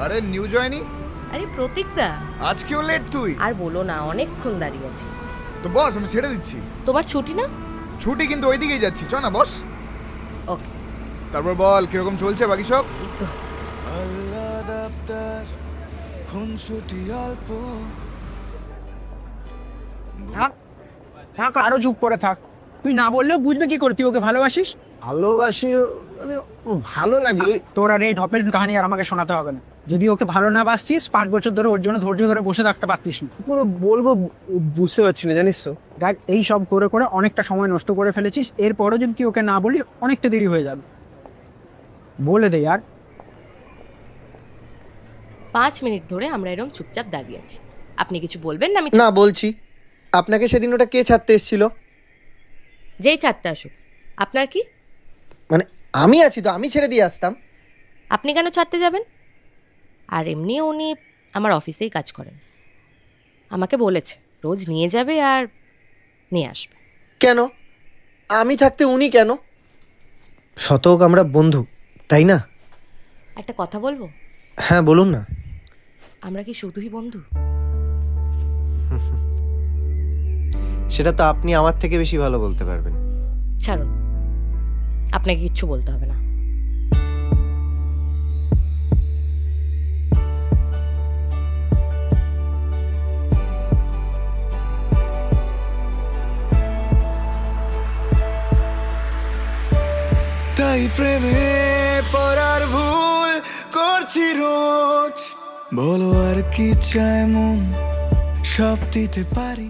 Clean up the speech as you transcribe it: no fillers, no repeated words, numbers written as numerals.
আরে নিউ জয়নি। আরে প্রতীক দা, আজকেও লেট তুই? আর বলো না, অনেকক্ষণ দাঁড়িয়ে আছি। তো বস, আমি ছেড়ে দিচ্ছি। তোমার ছুটি না? ছুটি, কিন্তু ওইদিকেই যাচ্ছি, চ না বস। ওকে। তারপর বল, কিরকম চলছে বাকি সব? এই তো আল্লাহ দপ্তর খুনসুটি অল্প। থাক, আরো চুপ করে থাক। তুই না বললেও বুঝবে কি করে তুই ওকে ভালোবাসিস। ভালোবাসি মানে ও ভালো লাগে। তোর আর এই ঢপের কাহিনী আর আমাকে শোনাতে হবে না। যদি ওকে ভালো না বাসছিস, 5 বছর ধরে ওর জন্য ধৈর্য ধরে বসে থাকতে পারতিস না। পুরো বলবো বুঝতে পারছি না, জানিস তো। দেখ, এই সব করে করে অনেকটা সময় নষ্ট করে ফেলেছিস। এরপরও যদি তুই ওকে না বলি, অনেকটা দেরি হয়ে যাবে। বলে দে আর। 5 মিনিট ধরে আমরা এরকম চুপচাপ দাঁড়িয়ে আছি। আপনি কিছু বলবেন না? আমি না বলছি। আপনাকে সেদিন ওটা কে ছাড়তে এসেছিল? যেই চারটে আসুক, আপনার কি? মানে আমি আছি তো, আমি ছেড়ে দিয়ে আসতাম। আপনি কেন ছাড়তে যাবেন? আর এমনিও উনি আমার অফিসেই কাজ করেন। আমাকে বলেছে রোজ নিয়ে যাবে আর নিয়ে আসবে। কেন? আমি থাকতে উনি কেন? শতক আমরা বন্ধু, তাই না? একটা কথা বলবো? হ্যাঁ বলুন না। আমরা কি শুধুই বন্ধু? সেটা তো আপনি আমার থেকে বেশি ভালো বলতে পারবেন। ছাড়ুন, আপনাকে কিচ্ছু বলতে হবে না। তাই প্রেমে পড়ার ভুল করছি রোজ। বলো আর কি চায় মন, সব দিতে পারি।